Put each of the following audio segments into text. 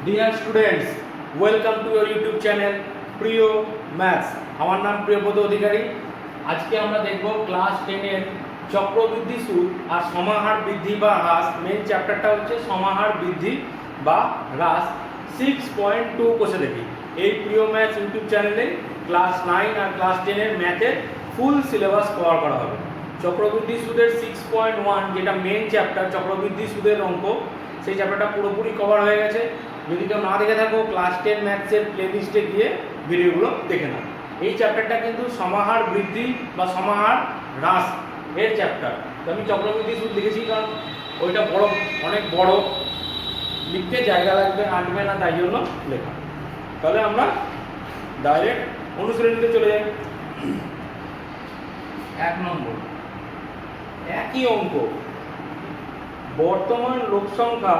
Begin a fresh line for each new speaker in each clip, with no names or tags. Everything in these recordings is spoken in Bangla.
Dear students, welcome to your YouTube channel প্রিয় ম্যাথস। আমার নাম প্রিয়পদ অধিকারী। আজকে আমরা দেখব ক্লাস 10-এর চক্রবৃদ্ধি সুদ আর সমাহার বৃদ্ধি বা হ্রাস। মেন চ্যাপ্টারটা হচ্ছে সমাহার বৃদ্ধি বা হ্রাস। 6.2 কোষে দেখি। এই প্রিয় ম্যাথস ইউটিউব চ্যানেলে ক্লাস 9 আর ক্লাস 10-এর ম্যাথের ফুল সিলেবাস কভার করা হবে। চক্রবৃদ্ধি সুদের 6.1 যেটা মেন চ্যাপ্টার, চক্রবৃদ্ধি সুদের অঙ্ক, সেই চ্যাপ্টারটা পুরোপুরি কভার হয়ে গেছে। যদি কেউ না দেখে থাকো, ক্লাস 10 ম্যাথসের প্লেলিস্টে গিয়ে ভিডিওগুলো দেখে নাও। এই চ্যাপ্টারটা কিন্তু সমাহার বৃদ্ধি বা সমাহার হ্রাস এর চ্যাপ্টার। তো আমি চক্রবৃদ্ধি সুদ লিখেছি কারণ ওইটা বড়, অনেক বড়, লিখতে জায়গা লাগবে, আঁটবে না, তাই জন্য লেখা। তাহলে আমরা ডাইরেক্ট অনুশীলনীতে চলে যাই। 1 নম্বর, একই অঙ্ক, বর্তমান লোক সংখ্যা।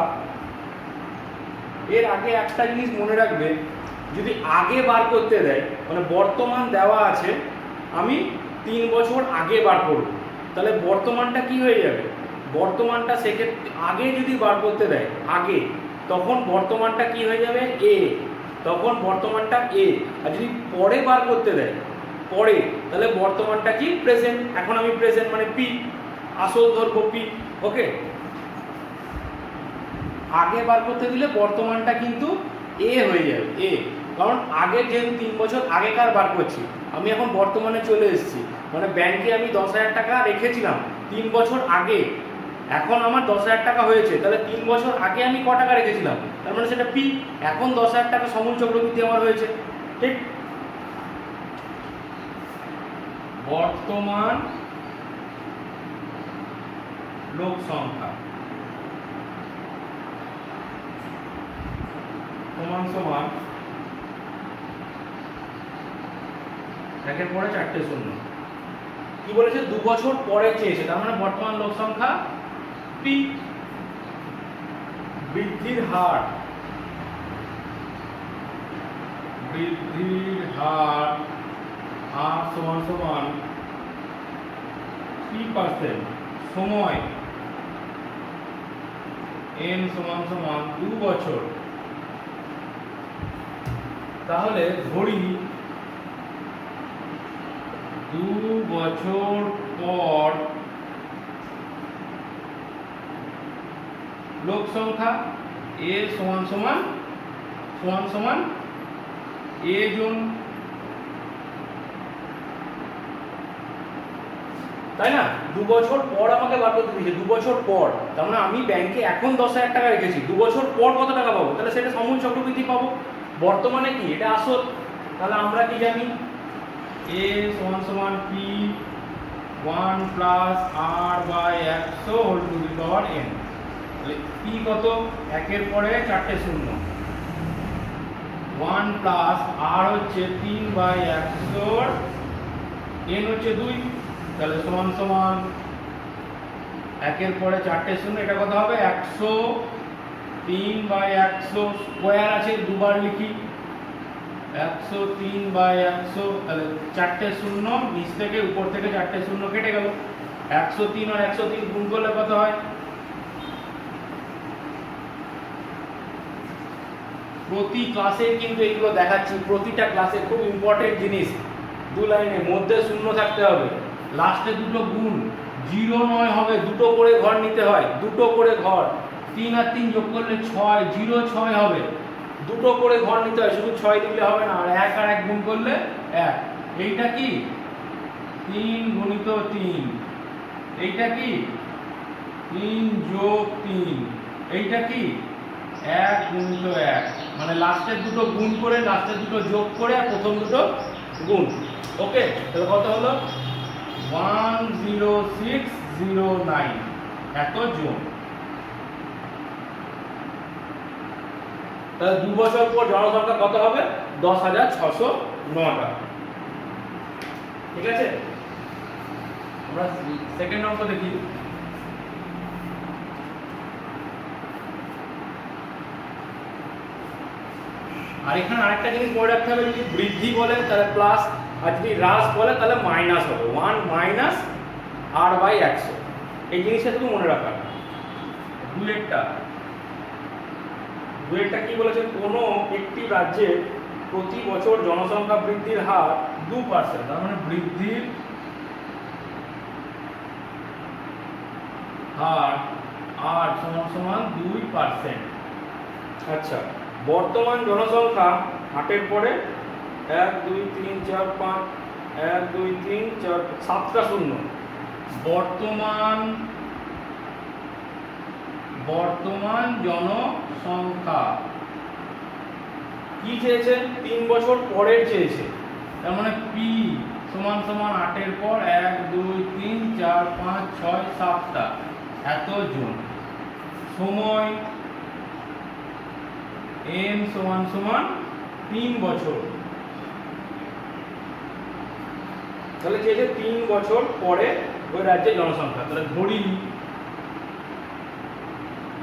এর আগে একটা জিনিস মনে রাখবে, যদি আগে বার করতে দেয়, মানে বর্তমান দেওয়া আছে, আমি 3 বছর আগে বার করব, তাহলে বর্তমানটা কি হয়ে যাবে? বর্তমানটা সেক্ষেত্রে আগে যদি বার করতে দেয় আগে, তখন বর্তমানটা কি হয়ে যাবে? এ। তখন বর্তমানটা এ। আর যদি পরে বার করতে দেয় পরে, তাহলে বর্তমানটা কি? প্রেজেন্ট। এখন আমি প্রেজেন্ট মানে পি, আসল ধরবো পি। ওকে, আগে বার করতে দিলে বর্তমানটা কিন্তু এ হয়ে যাবে, এ। কারণ আগে যেহেতু 3 বছর আগেকার বার করছি, আমি এখন বর্তমানে চলে এসেছি, মানে ব্যাংকে আমি 10,000 টাকা রেখেছিলাম 3 বছর আগে, এখন আমার 10,000 টাকা হয়েছে, তাহলে 3 বছর আগে আমি ক টাকা রেখেছিলাম, তার মানে সেটা পি। এখন 10,000 টাকা সমূল চক্রবৃদ্ধি আমার হয়েছে, ঠিক? বর্তমান লোক সংখ্যা সমান সমান একের পরে 4টে শূন্য। কি বলেছে? 2 বছর পরে চেয়েছে, তার মানে বর্তমান লোক সংখ্যা পি। বৃদ্ধির হার, বৃদ্ধির হার আর সমান সমান p%। সময় n সমান সমান 2 বছর। তাহলে ধরি 2 বছর পর লোক সংখ্যা এ সমান সমান এ জন, তাই না? 2 বছর পর আমাকে বার করতে দিয়েছে, 2 বছর পর, তার মানে আমি ব্যাংকে এখন 10,000 টাকা রেখেছি, 2 বছর পর কত টাকা পাবো? তাহলে সেটা সমূল চক্রবৃদ্ধি পাবো। বর্তমানে কি? এটা আসল। তাহলে আমরা কি জানি? এ সমান সমান P 1 plus R by 100 whole to the power n। তাহলে পি কত? একের পরে 4টে শূন্য। 1 প্লাস আর হচ্ছে 3 বাই 100, n হচ্ছে 2, তাহলে সমান সমান একের পরে 4টে শূন্য, এটা কত হবে? 100। 3 বাই 100 স্কোয়ার আছে, দুবার লিখি, 103 বাই 100, তাহলে 4টে শূন্য, নিচ থেকে উপর থেকে 4টে শূন্য কেটে গেল। 103 আর 103 গুণ করলে কত হয়? প্রতি ক্লাসে কিন্তু এইগুলো দেখাচ্ছি, প্রতিটা ক্লাসে খুব ইম্পর্টেন্ট জিনিস। 2 লাইনের মধ্যে শূন্য থাকতে হবে, লাস্টে দুটো গুণ, 0 নয় হবে, দুটো করে ঘর নিতে হয়, দুটো করে ঘর। 3 আর 3 যোগ করলে 6, 0 6 হবে, দুটো করে ঘর নিতে হয়, শুধু 6 দিলে হবে না, আর 1 আর 1 গুণ করলে 1। এইটা কি? 3 গুণিত 3। এইটা কি? 3 যোগ 3। এইটা কি? 1 গুণিত 1। মানে লাস্টের দুটো গুণ করে, লাস্টের দুটো যোগ করে, আর প্রথম দুটো গুণ। ওকে, তাহলে কত হলো? 10609 এত জন। তাহলে 2 বছর পর জনসংখ্যা কত হবে? 10,609টা। ঠিক আছে, আমরা সেকেন্ড অঙ্ক দেখি। আর এখানে আরেকটা জিনিস মনে রাখতে হবে, যদি বৃদ্ধি বলে তাহলে প্লাস, আর যদি হ্রাস বলে তাহলে মাইনাস হবে। 1 মাইনাস আর বাই 100, এই জিনিসটা শুধু মনে রাখা। 2 এরটা দুয়েরটা কি বলেছে, কোনো একটি রাজ্যের প্রতি বছর জনসংখ্যা বৃদ্ধির হার 2%, তার মানে বৃদ্ধির হার আর সমান 2%। আচ্ছা, বর্তমান জনসংখ্যা 8-এর পরে 1 2 3 4 5 1 2 3 4 7টা শূন্য। বর্তমান জনসংখ্যা কি চেয়েছে, 3 বছর পরের চেয়েছে, তার মানে পি সমান 8-এর পর 1 2 3 4 5 6 7টা এত জন। সময় এন সমান 3 বছর, তাহলে চেয়েছে 3 বছর পরে ওই রাজ্যের জনসংখ্যা। তাহলে ধরি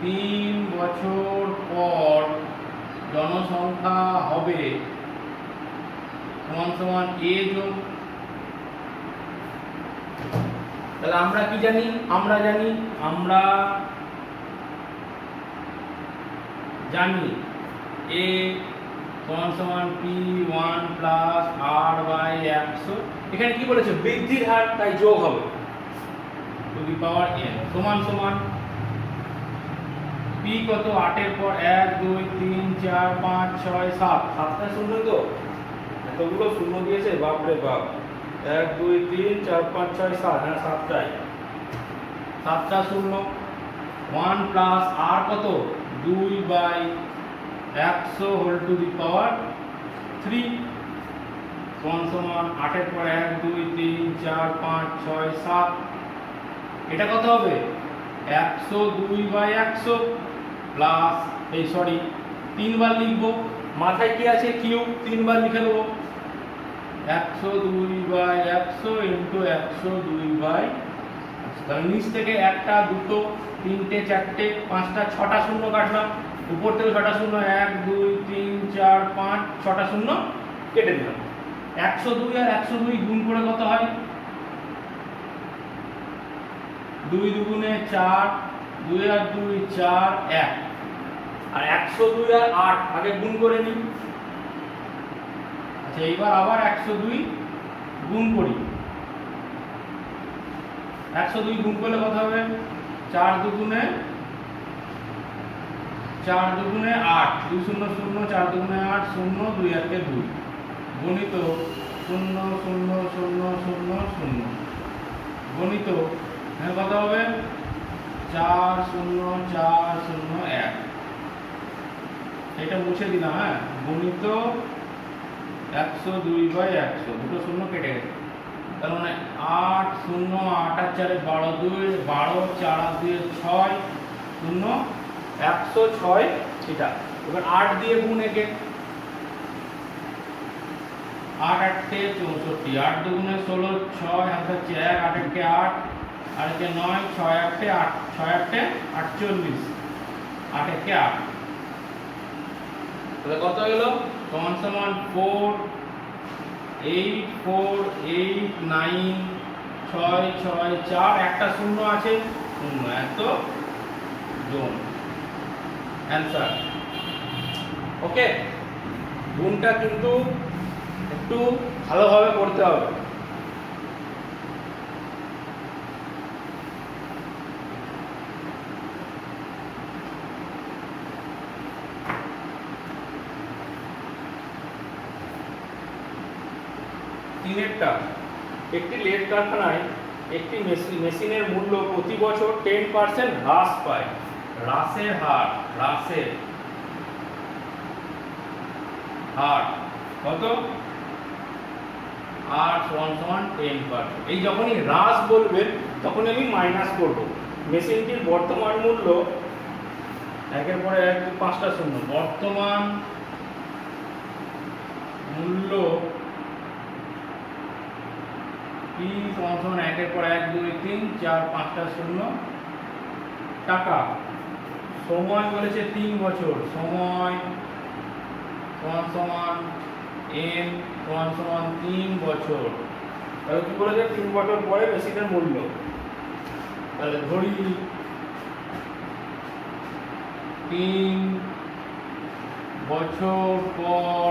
3 বছর পর জনসংখ্যা হবে সমান এ জন। তাহলে আমরা কি জানি, আমরা জানি এ সমান p1 প্লাস r/100। এখানে কি বলেছে, বৃদ্ধির হার, তাই যোগ হবে টু দি পাওয়ার n সমান p কত, 8-এর পর 1 2 3 4 5 6 7, 7টা শূন্য, তো এতগুলো শূন্য দিয়েছে, বাপরে বাপ। 1 2 3 4 5 6 7, হ্যাঁ 7টা শূন্য। 1 প্লাস আর কত, 2/100 হোল টু দি পাওয়ার 3 সমান 8-এর পর 1 2 3 4 5 6 7, এটা কত হবে 102/100 প্লাস 3 বার লিখবো, মাথায় কি আছে কিউব, 3 বার লিখে দেবো 102/100 ইন্টু 102/, তাহলে নিচ থেকে 1টা 2টো 3টে 4টে 5টা 6টা শূন্য কাটলাম, উপর থেকে 6টা শূন্য 1 2 3 4 5 6টা শূন্য কেটে দিলাম। 102 আর 102 গুণ করে কত হয়, 2 দুগুণে 4, 2 আর 2 4 1, আর 102 আর 8 আগে গুণ করে নিই। আচ্ছা, এইবার আবার 102 গুণ করি, 102 গুণ করলে কত হবে, 4 দুগুণে 8, 2 0 0, 4 দুগুণে 8 0, 2 1 2 গণিত 0 0 0 0 0 গণিত, এখানে কত হবে 4 0 4 0 1, এটা মুছে দিলাম। হ্যাঁ, গণিত 102/100, দুটো শূন্য কেটে গেছে, তার মানে 8 0 8 আর 4 12 2 12 4 আর 2 6 0 106 এটা। এবার 8 দিয়ে গুণ একে, 8 8 64, 8 দুগুণে 16 6 হাতে 4 8 1 8 আর 1 9 6 8 8 6 8 48 8 1 8, তাহলে কত হলো সমান 4 8 4 8 9 6 6 4, একটা শূন্য আছে, শূন্য, এত জন অ্যান্সার। ওকে, গুণটা কিন্তু একটু ভালোভাবে করতে হবে। তিনেরটা, একটি লেদ কারখানায় একটি মেশিনের মূল্য প্রতি বছর 10% হ্রাস পায়। হ্রাসের হার, কত, আর সমান 10%। এই যখনই হ্রাস বলবেন তখন আমি মাইনাস করব। মেশিনটির বর্তমান মূল্য, 1-এর পরে 1 5টা শূন্য, বর্তমান মূল্য P সমান 1-এর পর 1 2 3 4 5টা শূন্য টাকা। সময় বলেছে 3 বছর, সময় সমান n সমান 3 বছর, তাহলে কি বলেছে 3 বছর পরে মেশিনের মূল্য। তাহলে ধরি 3 বছর পর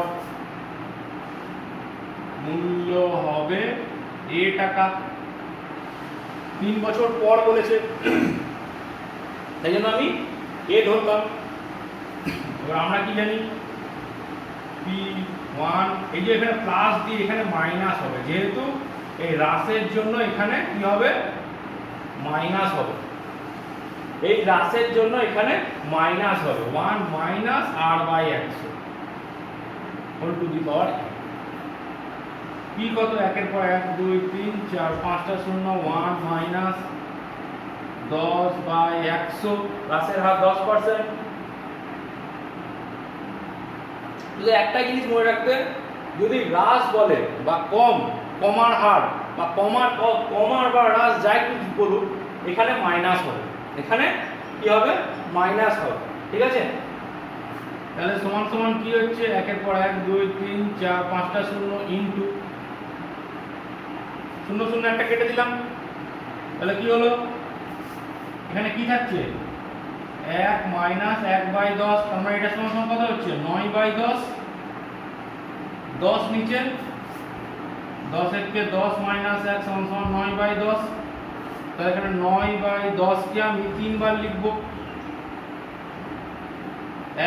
মূল্য হবে এ টাকা। 3 বছর পর বলেছে, তাই জন্য আমি এ ধরলাম। এবার আমরা কি জানি P1, এই যে এখানে প্লাস দিয়ে এখানে মাইনাস হবে, যেহেতু এই হ্রাসের জন্য এখানে কি হবে, মাইনাস হবে। এই হ্রাসের জন্য এখানে মাইনাস হবে 1 minus r/100 whole to the power P কত, একের পর 1 2 3 4 5টা শূন্য, 1 মাইনাস 10/100, হ্রাসের হার 10%। শুধু একটা জিনিস মনে রাখতে, যদি হ্রাস বলে বা কমার হার বা কমার বা হ্রাস যাই কিছু বলুক, এখানে মাইনাস হবে, এখানে কি হবে, মাইনাস হবে। ঠিক আছে, তাহলে সমান সমান কি হচ্ছে, একের পর 1 2 3 4 5টা শূন্য ইনটু শূন্য শূন্য একটা কেটে দিলাম, তাহলে কি হলো, এখানে কি থাকছে 1 মাইনাস 1/10, আমরা এটা সমান সমান কত হচ্ছে 9/10, 10 নিচে 10 এর 10 মাইনাস 1 সমান সমান 9/10, তাহলে এখানে 9/10 কে আমি 3 বার লিখব।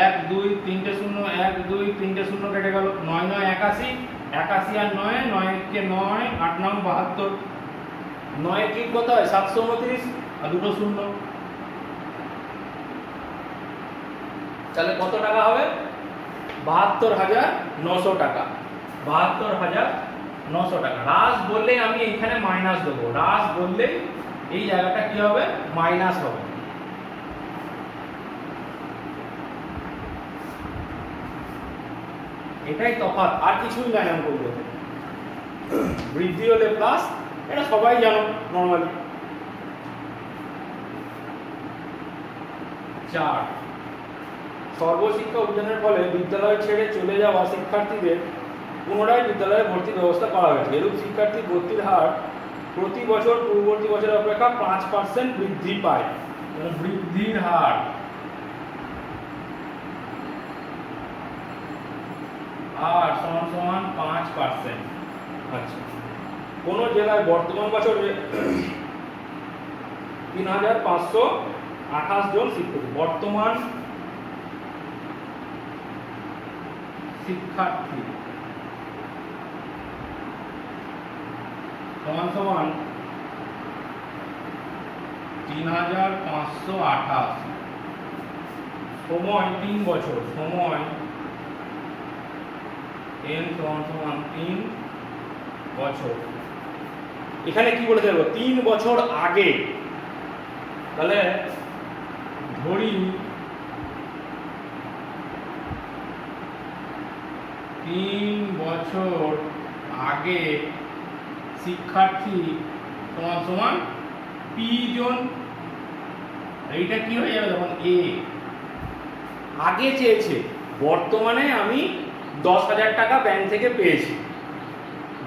1 2 3টে শূন্য, 1 2 3টে শূন্য কেটে গেল, 9 9 81, 81 আর 9 9 কে 9 8 9 72, 9 কি কত হয় 729 আর দুটো শূন্য, তাহলে কত টাকা হবে, 72,900 টাকা। 72,900 টাকা। হ্রাস বললেই আমি এখানে মাইনাস দেবো, হ্রাস বললেই এই জায়গাটা কি হবে, মাইনাস হবে। এটাই তফাৎ, আর কিছুই নাই অঙ্ক করতে। বৃদ্ধি হলে প্লাস, এটা সবাই জানো নরমালি। 4, সর্বশিক্ষা অভিযানের ফলে বিদ্যালয় ছেড়ে চলে যাওয়া শিক্ষার্থীদের পুনরায় বিদ্যালয়ে ভর্তির ব্যবস্থা করা হয়েছে। এরূপ শিক্ষার্থী ভর্তির হার প্রতি বছর পূর্ববর্তী বছরের অপেক্ষা 5% বৃদ্ধি পায়। বৃদ্ধির হার সমান সমান 5%। আচ্ছা, কোন জেলায় বর্তমান বছরে 3,528 জন শিক্ষার্থী, বর্তমান শিক্ষার্থী সমান সমান 3,528, সময় 3 বছর, সময় n সমান সমান 3 বছর। এখানে কি বলে দেবো, 3 বছর আগে, তাহলে ধরি 3 বছর আগে শিক্ষার্থী সমান সমান p জন। এইটা কি হয়ে যাবে, যখন a আগে চেয়েছে, বর্তমানে আমি 10,000 টাকা ব্যাংক থেকে পেয়েছি,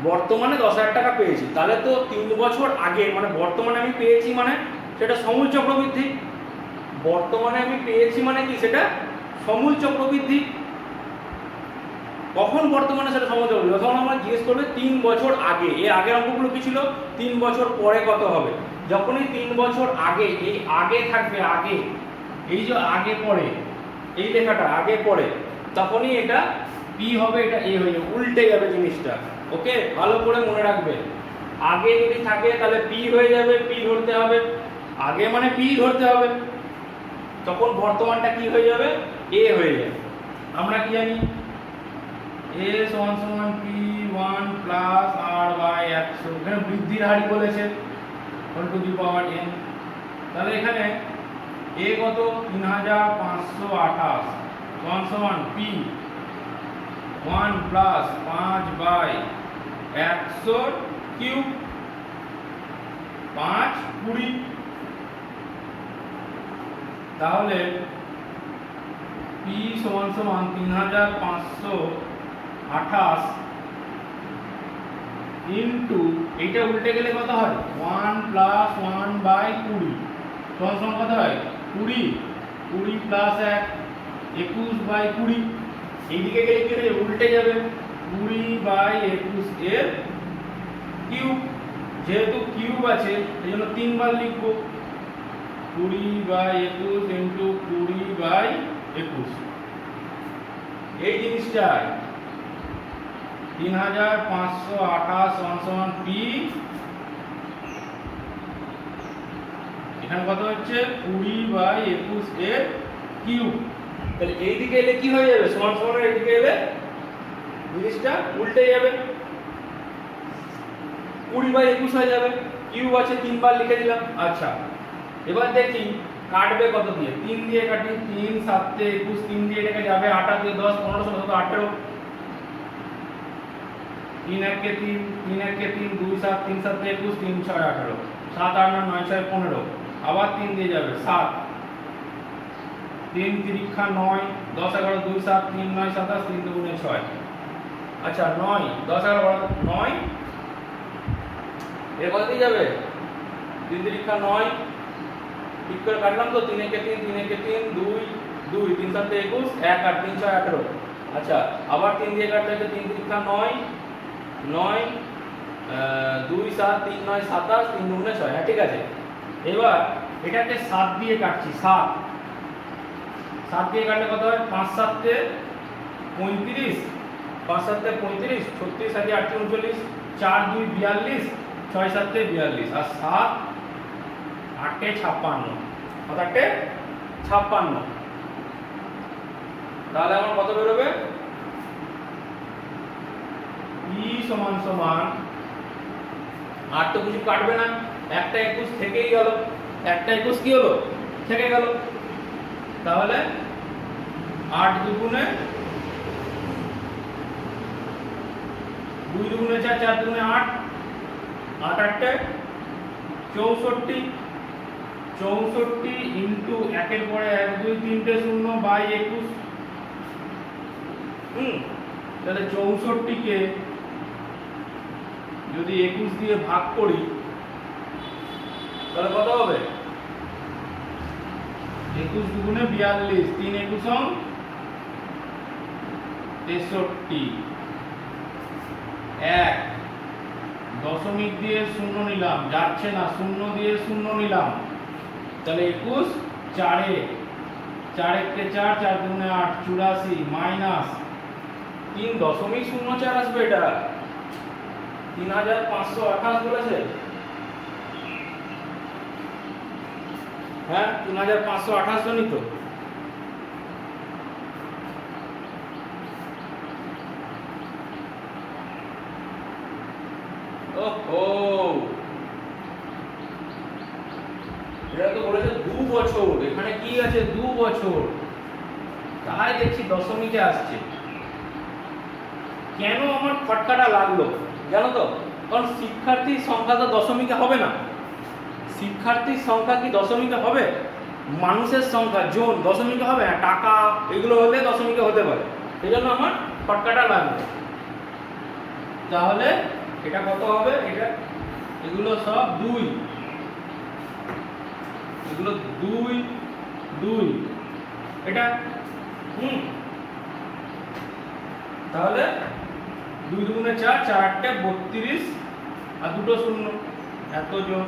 বর্তমানে 10,000 টাকা পেয়েছি, তাহলে তো 3 বছর আগে মানে বর্তমানে আমি পেয়েছি, মানে সেটা সমূল চক্রবৃদ্ধি। বর্তমানে আমি পেয়েছি মানে কি, সেটা সমূল চক্রবৃদ্ধি। কখন বর্তমানে সেটা সমূল চক্রবৃদ্ধি, যখন আমরা জিজ্ঞেস করবে 3 বছর আগে। এর আগের অঙ্কগুলো কি ছিল, 3 বছর পরে কত হবে। যখনই 3 বছর আগে, এই আগে থাকবে, আগে, এই যে আগে পরে, এই লেখাটা আগে পরে, তখনই এটা পি হবে, এটা এ হয়ে যাবে, উল্টে যাবে জিনিসটা। ওকে, ভালো করে মনে রাখবে, আগে যদি থাকে তাহলে পি হয়ে যাবে, পি ধরতে হবে, আগে মানে পি ধরতে হবে, তখন বর্তমানটা কি হয়ে যাবে, এ হয়ে যাবে। আমরা কি জানি, এ সমান সমান p1 প্লাস r/100, এখানে বৃদ্ধির হারই বলেছে whole to the power n। তাহলে এখানে এ কত, 3,528 সমান সমান p1 প্লাস 5/100 কিউব, 5 20, তাহলে p সমান সমান 3,528 ইন্টু, এইটা উল্টে গেলে কত হয়, 1 প্লাস 1/20 সমান সমান কত হয় 20, 20 প্লাস 1 21/20, এইদিকে গেলে কি হয়ে যাবে? উল্টে যাবে। 20/21 এর কিউব, যেহেতু কিউব আছে এই জন্য 3 বার লিখবো। 20/21 ইন্টু 20/21, এই জিনিসটাই 3528 পি। এখানে কত হচ্ছে? 20/21 এর কিউব। তাহলে এইদিকে এলে কি হয়ে যাবে? সমান সমান এইদিকে এলে জিনিসটা উল্টে যাবে, 20/21 হয়ে যাবে। কিউব আছে 3 বার লিখে দিলাম। আচ্ছা, এবার দেখি কাটবে কত দিয়ে। 3 দিয়ে কাটি, 3 7 তে 21, 3 দিয়ে এটাকে যাবে 8 আর 2 10, 15 16 17 18, 3 1 কে 3, 3 1 কে 3, 2 7, 3 7 তে 21, 3 6 18, 7 8 9 9 6 15, আবার 3 দিয়ে যাবে 7, 3 3 9, 10 11 2 7, 3 9 27, 3 2 6। আচ্ছা 9 10 11 9, এর কত দিয়ে যাবে? 3 3 9, ঠিক করে কাটলাম তো। 3 1 3, 3 1 3, 2 2, 3 7 21, 1 8 3 6 18। আচ্ছা, আবার 3 দিয়ে কাটলে 3 3 9 9, 2 7 3 9 27, 3 2 6। হ্যাঁ ঠিক আছে। এবার এটাকে 7 দিয়ে কাটছি। 7 দিয়ে কাটলে কত হয়? 5 7 তে 35, 5 7 তে 35, 36 7 8 39, 4 2 42, 6 7 তে 42, আর 7 8 এ 56, 7 8 এ 56। তাহলে আমার কত বেরোবে? ই সমান সমান 8 তো কিছু কাটবে না, একটা 21 থেকেই গেল, একটা 21 কি হলো? থেকে গেল। তাহলে 8 দুগুণে 2 দুগুণে 4, 4 দুগুণে 8, 8 8 64, 64 ইন্টু 1 এর পরে 1 2 3 0 বাই 21। তাহলে 64 কে যদি 21 দিয়ে ভাগ করি তাহলে কত হবে? 21 দুগুণে 42, 3 21 63, 1 দশমিক দিয়ে 0 নিলাম, যাচ্ছে না, 0 দিয়ে 0 নিলাম। তাহলে 21 4 এ 4 1 কে 4, 4 দুগুণে 8 84, মাইনাস 3.04 আসবে। এটা 3528 বলেছে। হ্যাঁ 3528 জনই তো। ওহো, এটা তো বলেছে 2 বছর, এখানে কি আছে? 2 বছর, তাই দেখছি দশমিকে আসছে। কেন আমার ফটকাটা লাগলো জানো তো? কারণ শিক্ষার্থীর সংখ্যা তো দশমিকে হবে না। শিক্ষার্থীর সংখ্যা কি দশমিকে হবে? মানুষের সংখ্যা জন দশমিকে হবে না, টাকা এগুলো হলে দশমিকে হতে পারে। সেই জন্য আমার ফটকাটা লাগবে। তাহলে এটা কত হবে? এটা এগুলো সব 2, এগুলো 2 2, এটা তাহলে 2 দুগুণে 4, 4 8 32, আর দুটো শূন্য, এত জন।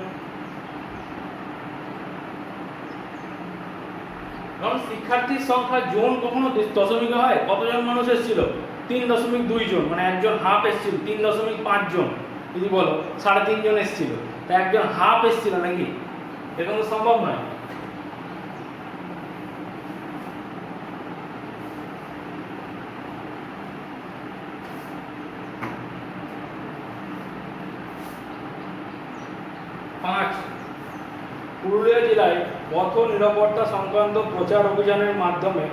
কারণ শিক্ষার্থীর সংখ্যা জন কখনো দশমিকে হয়? কতজন মানুষ এসেছিল? 3.2 জন, মানে একজন হাফ এসেছিল। 3.5 জন যদি বলো, 3.5 জন এসেছিল, তা একজন হাফ এসেছিল নাকি? এরকম তো সম্ভব নয়। পুরুলিয়া জেলায় পথ নিরাপত্তা সংক্রান্ত প্রচার অভিযানের মাধ্যমে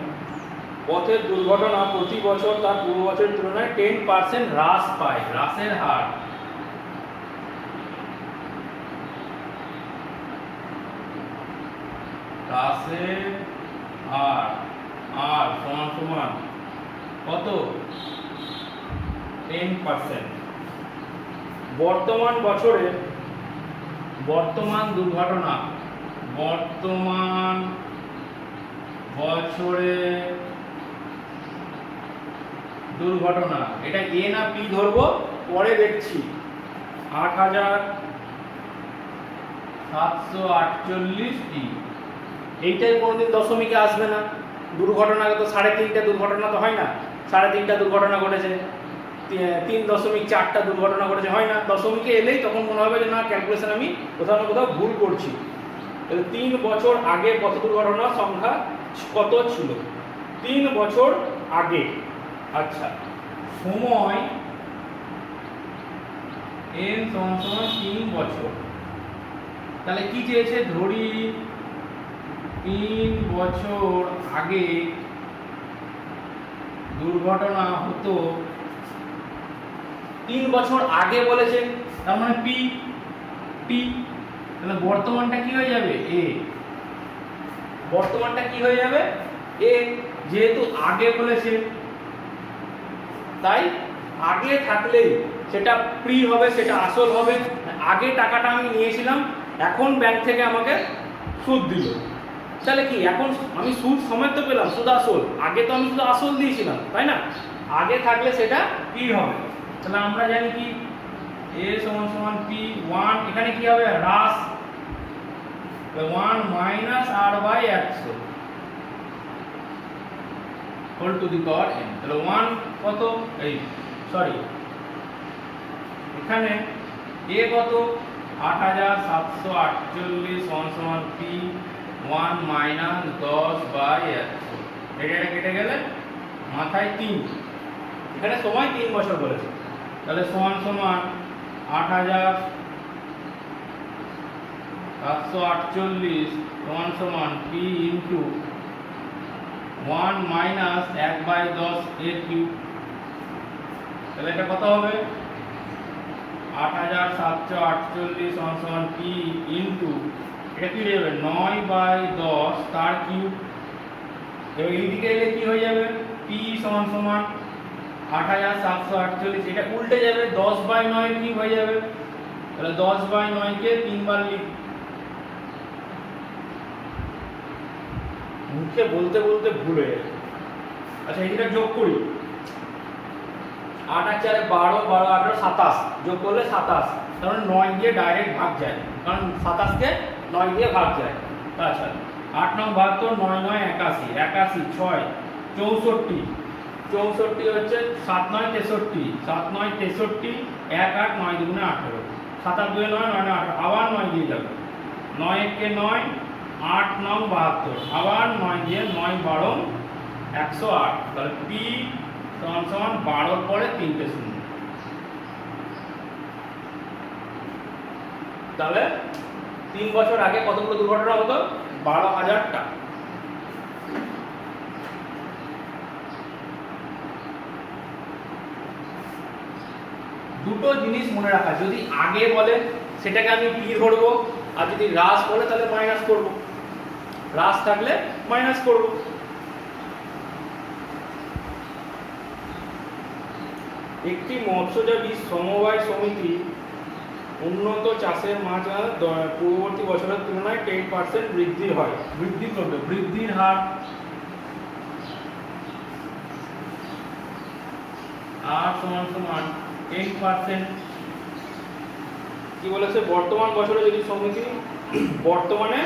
পথের দুর্ঘটনা প্রতি বছর তার পূর্ব বছরের তুলনায় 10% হ্রাস পায়। হ্রাসের হার আর সমান সমান কত? 10%। বর্তমান বছরে বর্তমান দুর্ঘটনা, বর্তমান বছরে দুর্ঘটনা। এটা এ না পি ধরবো, পরে দেখছি। 8748টি, এইটাই কোনোদিন দশমিকে আসবে না। দুর্ঘটনা তো 3.5টা দুর্ঘটনা তো হয় না, 3.5টা দুর্ঘটনা ঘটেছে, 3.4টা দুর্ঘটনা ঘটেছে, হয় না। দশমিকে এলেই তখন মনে হবে যে না, ক্যালকুলেশন আমি কোথাও না কোথাও ভুল করছি। তাহলে 3 বছর আগে কত দুর্ঘটনার সংখ্যা কত ছিল? 3 বছর আগে। আচ্ছা, সময় n সমান 3 বছর। তাহলে কি চেয়েছে? ধরি 3 বছর আগে দুর্ঘটনা হতো, 3 বছর আগে বলেছে, তার মানে পি টি। তাহলে বর্তমানটা কি হয়ে যাবে? এ। বর্তমানটা কি হয়ে যাবে? এ। যেহেতু আগে বলেছে, তাই আগে থাকলেই সেটা প্রি হবে, সেটা আসল হবে। আগে টাকাটা আমি নিয়েছিলাম, এখন ব্যাংক থেকে আমাকে সুদ দিল, তাহলে কি এখন আমি সুদ সমেত তো পেলাম, সুদ আসল। আগে তো আমি শুধু আসল দিয়েছিলাম, তাই না? আগে থাকলে সেটা পি হবে। তাহলে আমরা জানি কি এ সমান পি। 1 এখানে কি হবে? হ্রাস, 1 minus R by 100 whole to the power n। তাহলে 1 কত? এই সরি, এখানে এ কত? 8748 সমান পি 1 মাইনাস 10 বাই 100। এটা কেটে গেলে মাথায় 3, এখানে সময় 3 বছর বলেছে। তাহলে সমান 8748 সমান পি ইন্টু 1 মাইনাস 1/10 এর কিউব। তাহলে এটা কত হবে? 8748 সমান পি ইন্টু, এটা কি হয়ে যাবে? 9/10 তার কিউব। এবার এইদিকে এলে কি হয়ে যাবে? পি সমান 8748, এটা উল্টে যাবে, 10/9 কি হয়ে যাবে? তাহলে 10/9 কে 3 বার লিখ। মুখে বলতে বলতে ভুল হয়ে যাবে। আচ্ছা, এটা যোগ করি। 8 আর 4 12, 12 18 27, যোগ করলে 27। কারণ 9 দিয়ে ডাইরেক্ট ভাগ যায়, কারণ 27 কে 9 দিয়ে ভাগ যায়। আচ্ছা, 8 9 72, 9 9 81, 81 6 64, 64 হচ্ছে 7 9 63, 7 9 63, 1 8 9 2 18, 7 8 2 9 9 18, আবার 9 দিয়ে যাবে, 9 1 কে 9, 8 9 72, আবার 9 দিয়ে 9 12 108। তাহলে পি সমান 12 পরে 3টে শূন্য। তাহলে 3 বছর আগে কতগুলো দুর্ঘটনা হতো? 12,000টা। দুটো জিনিস মনে রাখা, যদি আগে বলে সেটাকে আমি পি ধরবো, আর যদি হ্রাস বলে তাহলে মাইনাস করব। হ্রাস থাকলে মাইনাস করব। একটি মৎস্যজীবী সমবায় সমিতি উন্নত চাষের মাছ পূর্ববর্তী বছরের তুলনায় 10% বৃদ্ধি হয়। বৃদ্ধি করবে, বৃদ্ধির হার সমান 10%। কি বলেছে? বর্তমান বছরে যদি সমিতি বর্তমানে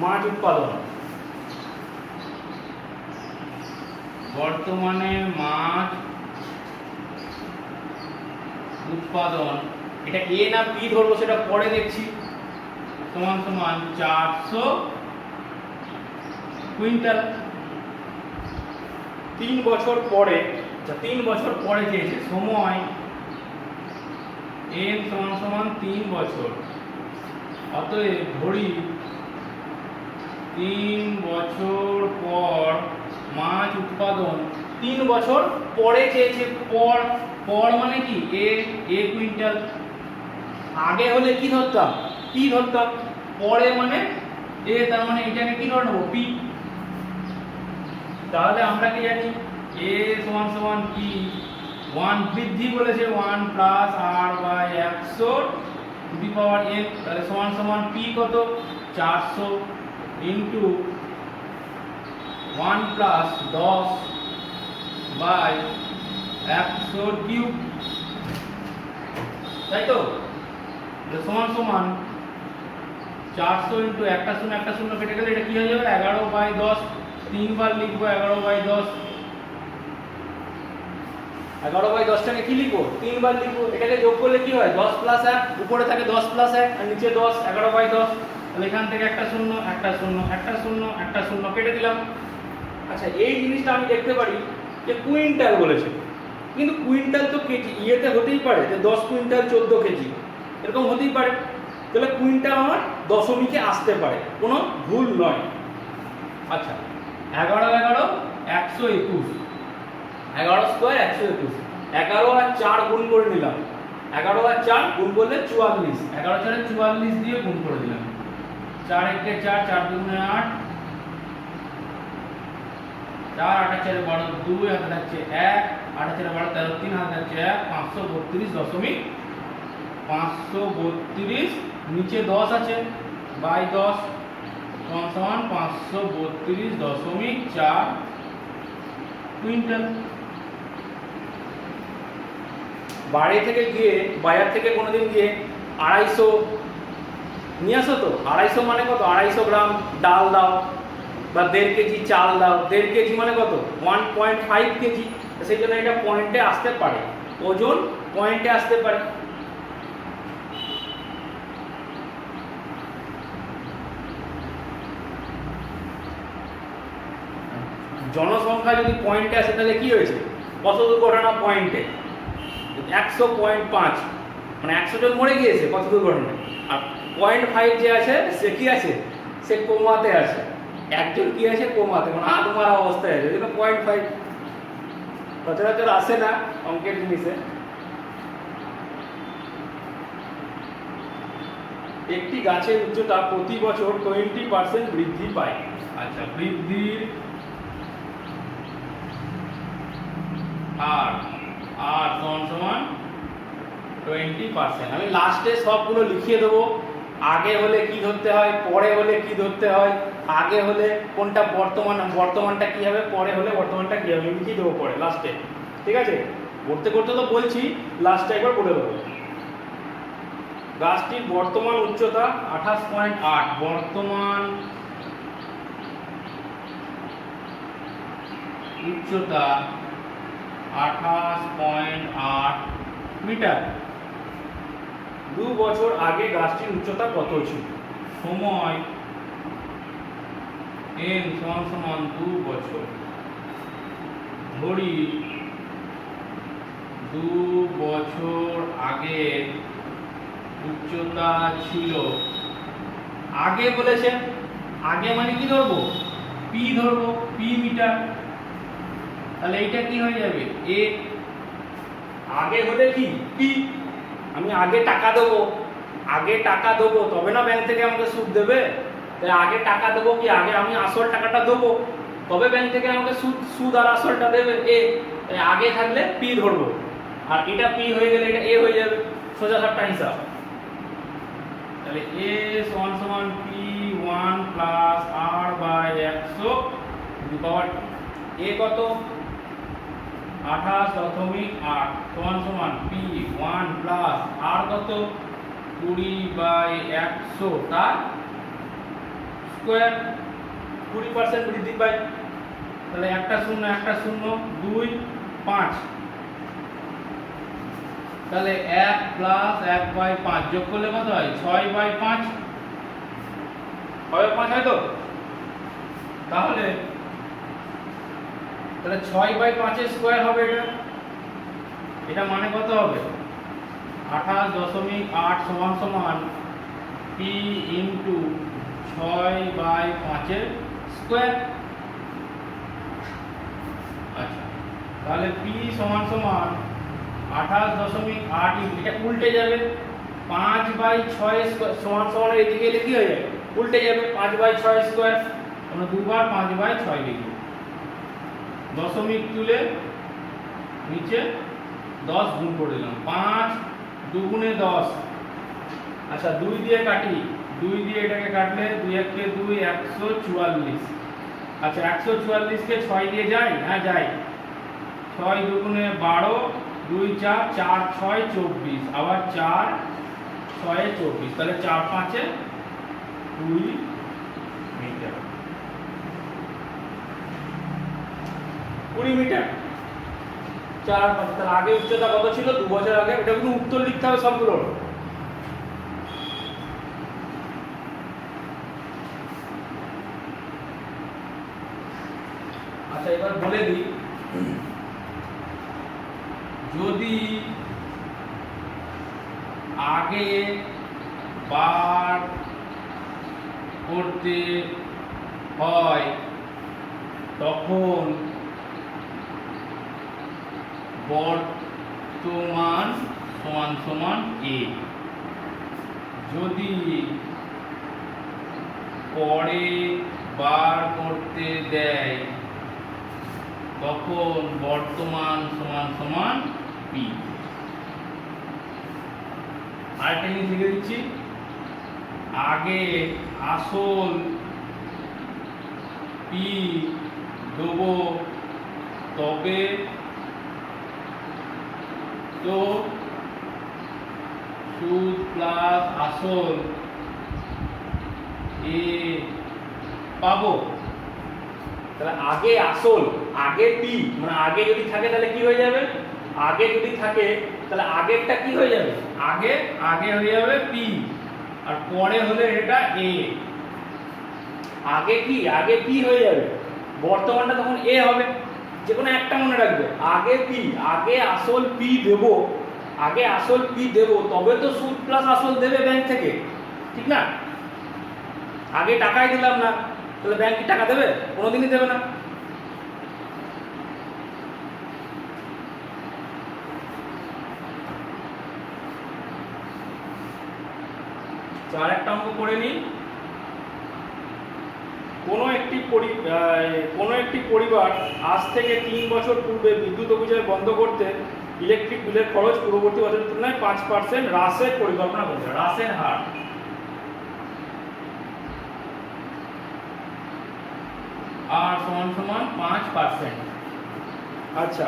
মাছ উৎপাদন, বর্তমানে মাছ উৎপাদন, এটা এ না পি ধরবো সেটা পরে দেখছি, সমান 400 কুইন্টাল। 3 বছর পরে, 3 বছর পরে চেয়েছে, সময় n সমান 3 বছর। অতএব ধরি 3 বছর পর মাছ উৎপাদন, 3 বছর পরে চেয়েছে। পর, পর মানে কি? এ কুইন্টাল। আগে হলে কি ধরতাম? পি ধরতাম। পরে মানে এ, তার মানে এটাকে কি ধরে নেবো? পি। তাহলে আমরা কি জানি? এ সমান পি। 1 বৃদ্ধি বলেছে, 1 plus R by 100 to the power n। তাহলে সমান পি কত? 400 ইন্টু 1 প্লাস 10 বাই 100 কিউব, তাই তো? সমান সমান 400 ইন্টু একটা শূন্য কেটে গেলে এটা কি হয়ে যাবে 11/10। 3 বার লিখবো 11/10। 11/10টাকে কি লিখবো 3 বার লিখবো। এটাকে যোগ করলে কি হয় 10 + 1, উপরে থাকে 10 + 1 আর নিচে 10, 11/10। তাহলে এখান থেকে একটা শূন্য কেটে দিলাম। আচ্ছা এই জিনিসটা আমি দেখতে পারি যে কুইন্টাল বলেছে, কিন্তু কুইন্টাল তো কেজি ইয়েতে হতেই পারে যে 10 কুইন্টাল 14 কেজি এরকম হতেই পারে। তাহলে কুইন্টাল আমার দশমিকে আসতে পারে, কোনো ভুল নয়। আচ্ছা 11 11 121, 11 স্কোয়ার 121, 11 আর 4 গুণ করে নিলাম, 11 আর 4 গুণ করলে 44, 11 4 44 দিয়ে গুণ করে দিলাম। 4 1 4, 4 2 8, 4 8 4 12, 2 হাতে যাচ্ছে 1, 8 4 12 13, 3 হাতে যাচ্ছে 1, 532, নিচে 10 আছে বাই 10 সমান 532.4 কুইন্টাল। বাড়ি থেকে গিয়ে বাজার থেকে কোনোদিন গিয়ে 250 নিয়ে আসো তো। 250 মানে কত? 250 গ্রাম ডাল দাও বা 1.5 কেজি চাল দাও। 1.5 কেজি মানে কত? 1.5 কেজি। সেই জন্য এটা পয়েন্টে আসতে পারে, ওজন পয়েন্টে আসতে পারে। জনসংখ্যা যদি পয়েন্টে আসে তাহলে কি হয়েছে? কত দুর্ঘটনা পয়েন্টে? 100.5, মানে 100 জন মরে গিয়েছে কত দুর্ঘটনায়। আর 0.5 যে আছে সে কি আছে? সে কোমাতে আছে। একজন কি আছে? কোমাতে, মানে আধমারা অবস্থায় আছে। যেটা 0.5 সচরাচর আসে না অঙ্কের জিনিসে। একটি গাছের উচ্চতা প্রতি বছর 20% বৃদ্ধি পায়। আচ্ছা বৃদ্ধির আর সমান 20%। আমি লাস্টে সবগুলো লিখিয়ে দেবো। আগে হলে কি ধরতে হয়, পরে হলে কি ধরতে হয়। আগে হলে কোনটা বর্তমানটা কি হবে, পরে হলে বর্তমানটা কি হবে লিখিয়ে দেবো পরে লাস্টে। ঠিক আছে, করতে করতে তো বলছি, লাস্টে একবার বলে দেবো। গাছটির বর্তমান উচ্চতা 28.8, বর্তমান উচ্চতা 28.8 মিটার। 2 বছর আগে গাছটির উচ্চতা কত ছিল? সময় n সমান 2 বছর। ধরি 2 বছর আগে উচ্চতা ছিল, আগে বলেছে, আগে মানে কি ধরবো? পি ধরবো, পি মিটার। তাহলে এইটা কি হয়ে যাবে? এ। আগে হলে কি? পি। আমি আগে টাকা দেবো, তবে না ব্যাংক থেকে আমাকে সুদ দেবে। তাই আগে টাকা দেবো কি? আগে আমি আসল টাকাটা দেবো, তবে ব্যাংক থেকে আমাকে সুদ আর আসলটা দেবে। এ। তাই আগে থাকলে পি ধরবো, আর এটা পি হয়ে গেলে এটা এ হয়ে যাবে। সোজা সাপটা হিসাব। তাহলে এ সমান P1 প্লাস R/100 এ কত? 28.8 সমান P1 প্লাস R কত? 20/100 তার স্কোয়ার। 20% বৃদ্ধি পায়। তাহলে একটা শূন্য 2 5, তাহলে 1 প্লাস 1/5 যোগ করলে কত হয়? 6/5 হয় তো। তাহলে 6/5 এর স্কোয়ার হবে এটা মানে কত হবে? 28.8 সমান P ইন্টু 6/5 এর স্কোয়ার। আচ্ছা তাহলে P সমান 28.8, এটা উল্টে যাবে। 5/6 সমান এদিকে এলে কি হয়ে যাবে? উল্টে যাবে। 5/6 স্কোয়ার, আমরা দুবার 5/6 লিখব। দশমিক তুলে নিচে 10 গুণ করে দিলাম। 5 2 গুণে 10। আচ্ছা 2 দিয়ে কাটি, 2 দিয়ে এটাকে কাটলে 2 1 কে 2, 144। আচ্ছা 144 কে 6 দিয়ে যায়? হ্যাঁ যায়। 6 দুগুণে 12, 2 4, 4 6 24, আবার 4 6 24, তাহলে 4 5 20 মিটার। 20 মিটার 4 5। তাহলে আগে উচ্চতা কত ছিল 2 বছর আগে? এটা কিন্তু উত্তর লিখতে হবে সবগুলোর। আচ্ছা এবার বলে দিই, যদি আগে বার করতে হয় তখন বর্তমান সমান সমান a, যদি পরে বার করতে দেয় তখন বর্তমান সমান সমান p। আরেকটা জিনিস লিখে দিচ্ছি, আগে আসল p দেবো তবে তো সুদ প্লাস আসল এ পাবো। তাহলে আগে আসল, আগে পি, মানে আগে যদি থাকে তাহলে কি হয়ে যাবে? আগে যদি থাকে তাহলে আগেরটা কি হয়ে যাবে? আগে আগে হয়ে যাবে পি, আর পরে হলে এটা এ। আগে কি? আগে পি হয়ে যাবে, বর্তমানটা তখন এ হবে। যে কোনো একটা মনে রাখবে, আগে পি, আগে আসল পি দেব, আগে আসল পি দেব তবে তো সুদ প্লাস আসল দেবে ব্যাংক থেকে, ঠিক না? আগে টাকাই দিলাম না তাহলে ব্যাংক কি টাকা দেবে? কোনোদিনই দেবে না। আরেকটা অঙ্ক করে নিই। কোনো একটি পরিবার আজ থেকে 3 বছর পূর্বে বিদ্যুৎ অভিযোগ বন্ধ করতে ইলেকট্রিক বিলের খরচ পূর্ববর্তী বছরের তুলনায় 5% হ্রাসের পরিকল্পনা করছে। হ্রাসের হার আর সমান সমান 5%। আচ্ছা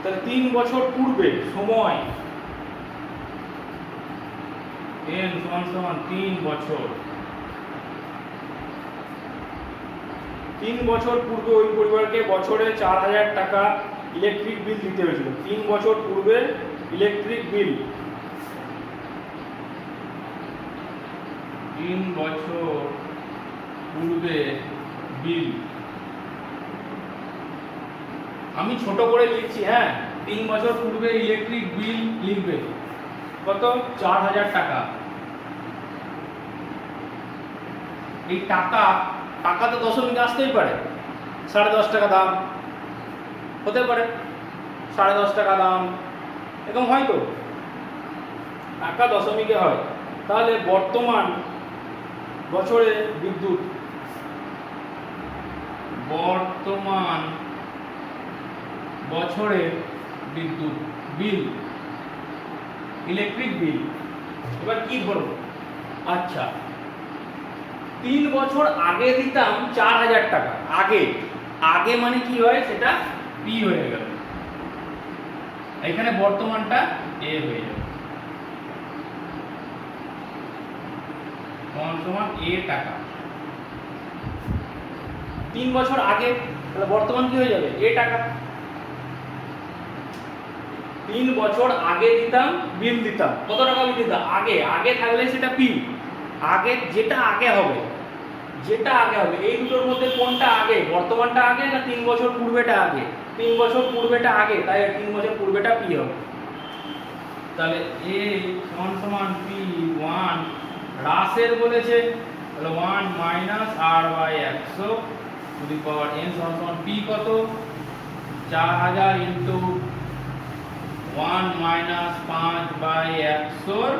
তাহলে 3 বছর পূর্বে সময় n সমান সমান 3 বছর। 3 বছর পূর্বে ওই পরিবারকে বছরে 4000 টাকা ইলেকট্রিক বিল দিতে হয়েছিল। 3 বছর পূর্বে ইলেকট্রিক বিল, 3 বছর পূর্বে বিল, আমি ছোট করে লিখছি, হ্যাঁ 3 বছর পূর্বে ইলেকট্রিক বিল লিখবে কত? 4000 টাকা। এই টাকা, টাকা তো দশমিক আসতেই পারে, 10.5 টাকা দাম হতে পারে, 10.5 টাকা দাম এরকম হয় তো, টাকা দশমিকে হয়। তাহলে বর্তমান বছরে বিদ্যুৎ, বর্তমান বছরে বিদ্যুৎ বিল, ইলেকট্রিক বিল, এবার কি ধরবো? আচ্ছা 3 বছর আগে দিতাম 4000 টাকা, আগে, আগে মানে কি হয় সেটা পি হয়ে গেল, এখানে বর্তমানটা এ হয়ে যাবে, সমান সমান এ টাকা। 3 বছর আগে, তাহলে বর্তমান কি হয়ে যাবে? এ টাকা। 3 বছর আগে দিতাম বিল দিতাম, কত টাকা বিল দিতাম? আগে, আগে থাকলে সেটা পি, আগে যেটা আগে হবে, যেটা আগে হবে এই দুটোর মধ্যে কোনটা আগে? বর্তমানটা আগে না 3 বছর পূর্বেটা আগে? 3 বছর পূর্বেটা আগে, তাই 3 বছর পূর্বেটা পি হবে। তাহলে এ সমান সমান পি 1, হ্রাসের বলেছে তাহলে 1 minus R by 100 to the power n সমান সমান পি কত? 4000 ইন্টু 1 মাইনাস 5 বাই 100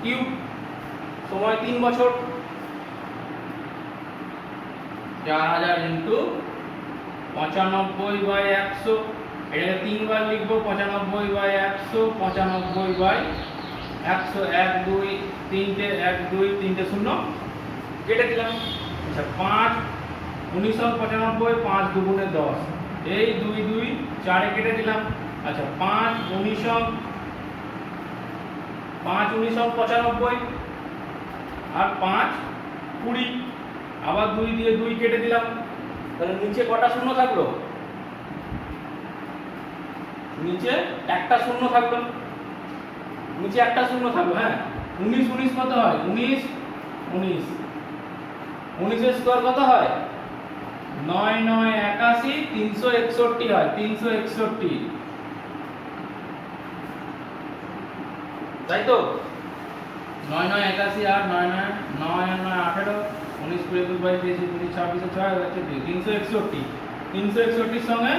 কিউব, সময় 3 বছর, 4000 ইন্টু 95 বাই 100, এটাকে 3 বার লিখবো, 95 বাই 100, 95 বাই 100, 1 2 3টে 1 2 3টে 0 কেটে দিলাম। আচ্ছা 5 1995, 5 দুগুণে 10, এই 2 2 4 কেটে দিলাম। আচ্ছা 5 19 95 আর 5 20, আবার 2 দিয়ে 2 কেটে দিলাম। তাহলে নিচে কটা শূন্য থাকলো? নিচে একটা শূন্য থাকলো, নিচে একটা শূন্য থাকলো। হ্যাঁ 19 19 কত হয়? 19 19 19 এর স্কয়ার কত হয়? 9 9 81 361 হয়, 361, তাই তো? 9 9 81 আর 9 9 9 9 18, 19 20 22 23 26 6 হচ্ছে 361। 361 সঙ্গে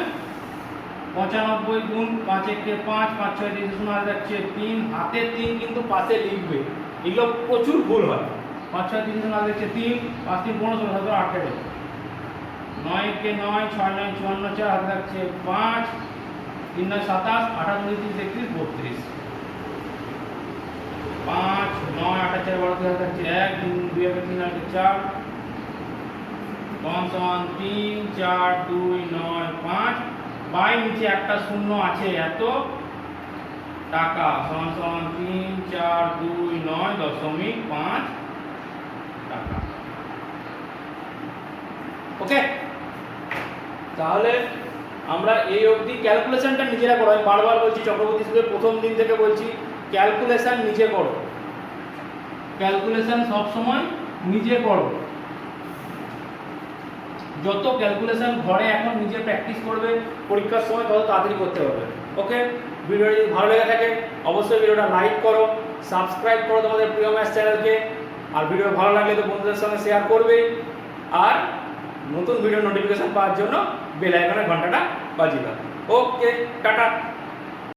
95 গুণ 5 1 5 5 6 3 শূন্য আর যাচ্ছে 3, হাতে 3 কিন্তু পাশে লিখবে, এগুলো প্রচুর ভুল হয়। 5 6 3 শূন্য আর যাচ্ছে 3, 5 3 15 16 17 18, 9 1 9 6 9 54 4 হাতে যাচ্ছে 5, 3 9 27 28 29 30 31 32, 5 9 8 4 12 হাতে যাচ্ছে 1 3 2 1 3 8 4, 5 সমান 3 4 2 9 5, বাই নিচে একটা শূন্য আছে এত টাকা, সমান সমান 3 4 2 9.5 টাকা। ওকে, তাহলে আমরা এই অবধি ক্যালকুলেশনটা নিজেরা করো। আমি বারবার বলছি, চক্রবর্তী সুদের প্রথম দিন থেকে বলছি, ক্যালকুলেশন নিজে করো, ক্যালকুলেশন সব সময় নিজে করো। যত ক্যালকুলেশন ঘরে এখন নিজে প্র্যাকটিস করবে, পরীক্ষার সময় তত তাড়াতাড়ি করতে হবে। ওকে, ভিডিওটি যদি ভালো লেগে থাকে অবশ্যই ভিডিওটা লাইক করো, সাবস্ক্রাইব করো তোমাদের প্রিয় ম্যাথস চ্যানেলকে, আর ভিডিও ভালো লাগলে তো বন্ধুদের সঙ্গে শেয়ার করবে, আর নতুন ভিডিও নোটিফিকেশন পাওয়ার জন্য বেল আইকনের ঘন্টাটা বাজিয়ে দাও। ওকে, টাটা।